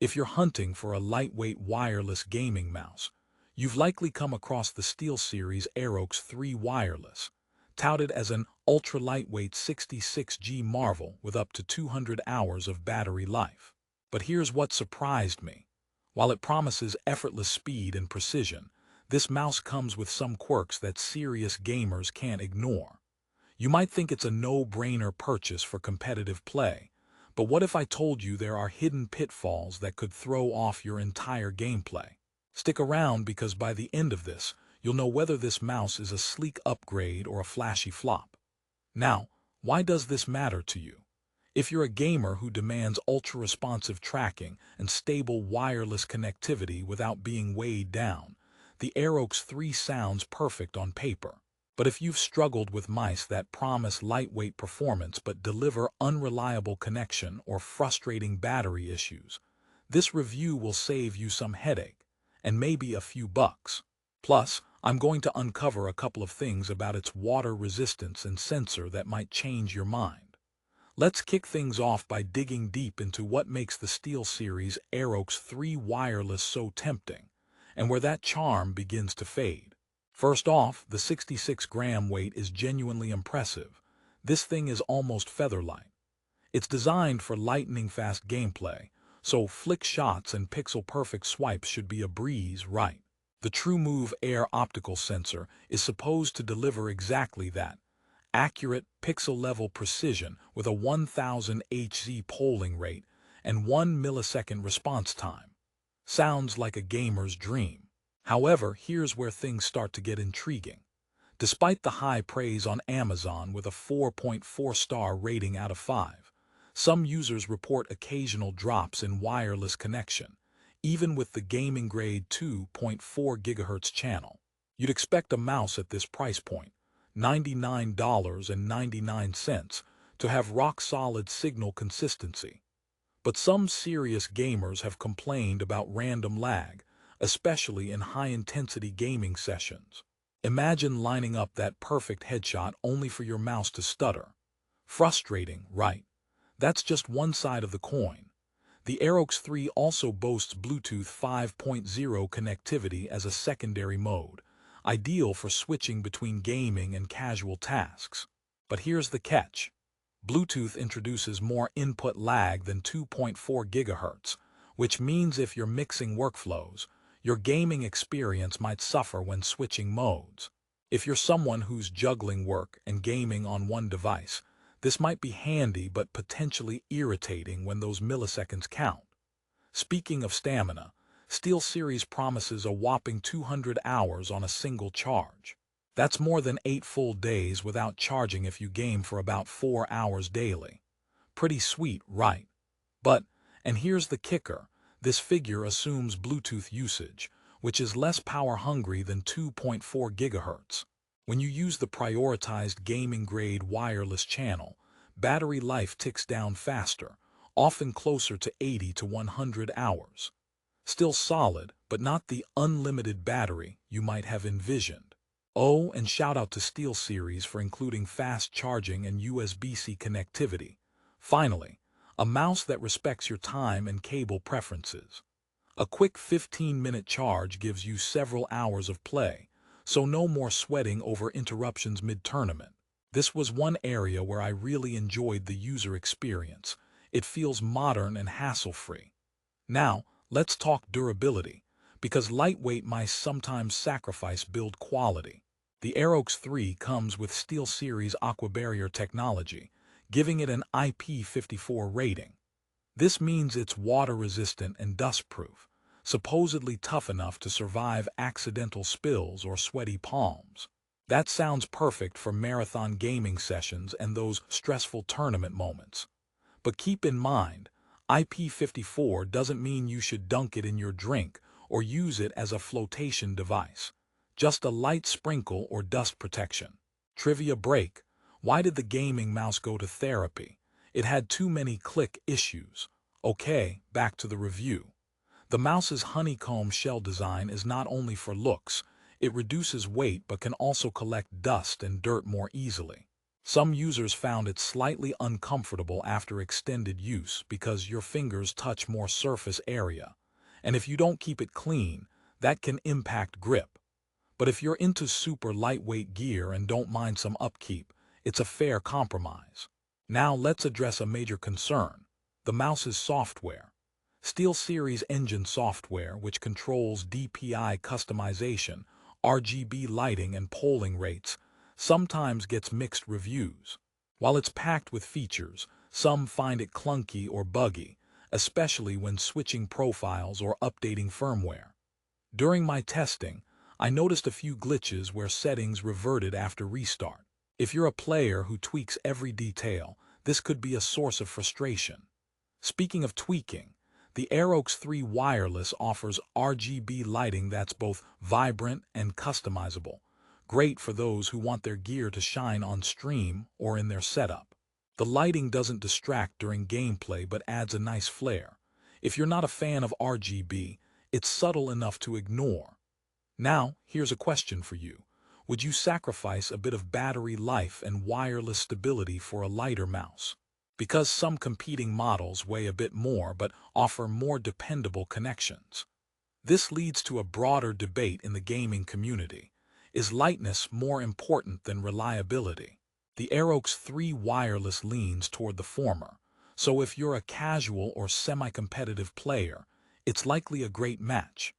If you're hunting for a lightweight wireless gaming mouse, you've likely come across the SteelSeries Aerox 3 Wireless, touted as an ultra-lightweight 66G marvel with up to 200 hours of battery life. But here's what surprised me. While it promises effortless speed and precision, this mouse comes with some quirks that serious gamers can't ignore. You might think it's a no-brainer purchase for competitive play, but what if I told you there are hidden pitfalls that could throw off your entire gameplay? Stick around because by the end of this, you'll know whether this mouse is a sleek upgrade or a flashy flop. Now, why does this matter to you? If you're a gamer who demands ultra-responsive tracking and stable wireless connectivity without being weighed down, the Aerox 3 sounds perfect on paper. But if you've struggled with mice that promise lightweight performance but deliver unreliable connection or frustrating battery issues, this review will save you some headache and maybe a few bucks. Plus, I'm going to uncover a couple of things about its water resistance and sensor that might change your mind. Let's kick things off by digging deep into what makes the SteelSeries Aerox 3 Wireless so tempting, and where that charm begins to fade. First off, the 66-gram weight is genuinely impressive. This thing is almost feather-light. It's designed for lightning-fast gameplay, so flick shots and pixel-perfect swipes should be a breeze, right? The TrueMove Air optical sensor is supposed to deliver exactly that. Accurate, pixel-level precision with a 1000 Hz polling rate and 1 millisecond response time. Sounds like a gamer's dream. However, here's where things start to get intriguing. Despite the high praise on Amazon with a 4.4-star rating out of 5, some users report occasional drops in wireless connection, even with the gaming-grade 2.4 GHz channel. You'd expect a mouse at this price point, $99.99, to have rock-solid signal consistency. But some serious gamers have complained about random lag, especially in high-intensity gaming sessions. Imagine lining up that perfect headshot only for your mouse to stutter. Frustrating, right? That's just one side of the coin. The Aerox 3 also boasts Bluetooth 5.0 connectivity as a secondary mode, ideal for switching between gaming and casual tasks. But here's the catch. Bluetooth introduces more input lag than 2.4 GHz, which means if you're mixing workflows, your gaming experience might suffer when switching modes. If you're someone who's juggling work and gaming on one device, this might be handy but potentially irritating when those milliseconds count. Speaking of stamina, SteelSeries promises a whopping 200 hours on a single charge. That's more than 8 full days without charging if you game for about 4 hours daily. Pretty sweet, right? But, and here's the kicker, this figure assumes Bluetooth usage, which is less power-hungry than 2.4 GHz. When you use the prioritized gaming-grade wireless channel, battery life ticks down faster, often closer to 80 to 100 hours. Still solid, but not the unlimited battery you might have envisioned. Oh, and shout out to SteelSeries for including fast charging and USB-C connectivity. Finally, a mouse that respects your time and cable preferences. A quick 15-minute charge gives you several hours of play, so no more sweating over interruptions mid-tournament. This was one area where I really enjoyed the user experience. It feels modern and hassle-free. Now, let's talk durability, because lightweight mice sometimes sacrifice build quality. The Aerox 3 comes with SteelSeries AquaBarrier technology, giving it an IP54 rating. This means it's water-resistant and dust-proof, supposedly tough enough to survive accidental spills or sweaty palms. That sounds perfect for marathon gaming sessions and those stressful tournament moments. But keep in mind, IP54 doesn't mean you should dunk it in your drink or use it as a flotation device. Just a light sprinkle or dust protection. Trivia break. Why did the gaming mouse go to therapy? It had too many click issues. Okay, back to the review. The mouse's honeycomb shell design is not only for looks, it reduces weight but can also collect dust and dirt more easily. Some users found it slightly uncomfortable after extended use because your fingers touch more surface area, and if you don't keep it clean, that can impact grip. But if you're into super lightweight gear and don't mind some upkeep, it's a fair compromise. Now let's address a major concern: the mouse's software. SteelSeries engine software, which controls DPI customization, RGB lighting, and polling rates, sometimes gets mixed reviews. While it's packed with features, some find it clunky or buggy, especially when switching profiles or updating firmware. During my testing, I noticed a few glitches where settings reverted after restart. If you're a player who tweaks every detail, this could be a source of frustration. Speaking of tweaking, the Aerox 3 Wireless offers RGB lighting that's both vibrant and customizable, great for those who want their gear to shine on stream or in their setup. The lighting doesn't distract during gameplay but adds a nice flare. If you're not a fan of RGB, it's subtle enough to ignore. Now, here's a question for you. Would you sacrifice a bit of battery life and wireless stability for a lighter mouse? Because some competing models weigh a bit more but offer more dependable connections. This leads to a broader debate in the gaming community. Is lightness more important than reliability? The Aerox 3 Wireless leans toward the former, so if you're a casual or semi-competitive player, it's likely a great match.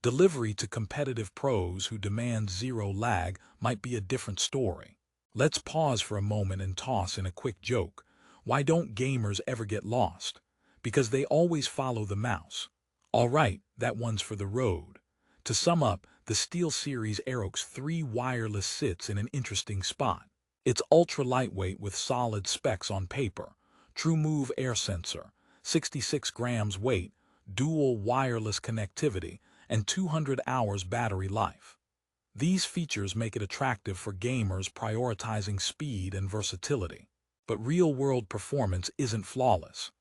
Delivery to competitive pros who demand zero lag might be a different story. Let's pause for a moment and toss in a quick joke. Why don't gamers ever get lost? Because they always follow the mouse. All right, that one's for the road. To sum up, the SteelSeries Aerox 3 Wireless sits in an interesting spot. It's ultra-lightweight with solid specs on paper, true move air sensor, 66 grams weight, dual wireless connectivity, and 200 hours battery life. These features make it attractive for gamers prioritizing speed and versatility. But real-world performance isn't flawless.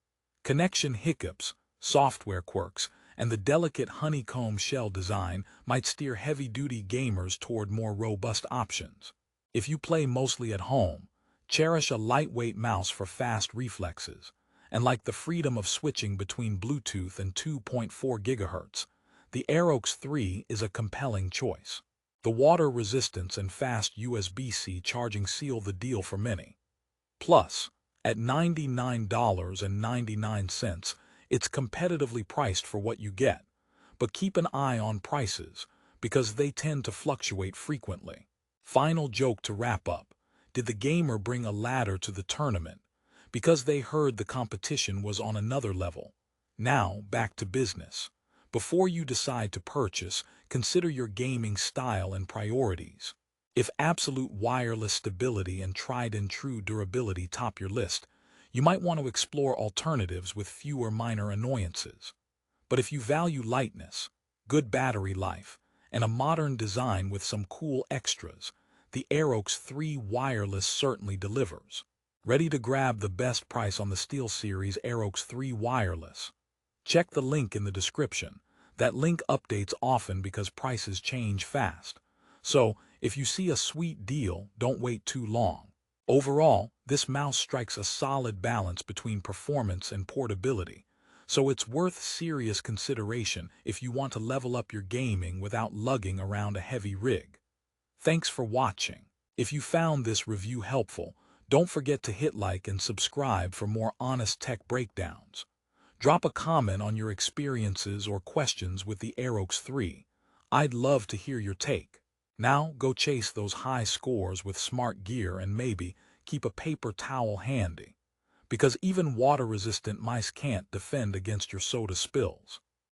Connection hiccups, software quirks, and the delicate honeycomb shell design might steer heavy-duty gamers toward more robust options. If you play mostly at home, cherish a lightweight mouse for fast reflexes, and like the freedom of switching between Bluetooth and 2.4 GHz, the Aerox 3 is a compelling choice. The water resistance and fast USB-C charging seal the deal for many. Plus, at $99.99, it's competitively priced for what you get. But keep an eye on prices, because they tend to fluctuate frequently. Final joke to wrap up. Did the gamer bring a ladder to the tournament? Because they heard the competition was on another level. Now, back to business. Before you decide to purchase, consider your gaming style and priorities. If absolute wireless stability and tried-and-true durability top your list, you might want to explore alternatives with fewer minor annoyances. But if you value lightness, good battery life, and a modern design with some cool extras, the Aerox 3 Wireless certainly delivers. Ready to grab the best price on the SteelSeries Aerox 3 Wireless? Check the link in the description. That link updates often because prices change fast. So, if you see a sweet deal, don't wait too long. Overall, this mouse strikes a solid balance between performance and portability, so it's worth serious consideration if you want to level up your gaming without lugging around a heavy rig. Thanks for watching. If you found this review helpful, don't forget to hit like and subscribe for more honest tech breakdowns. Drop a comment on your experiences or questions with the Aerox 3. I'd love to hear your take. Now go chase those high scores with smart gear and maybe keep a paper towel handy, because even water-resistant mice can't defend against your soda spills.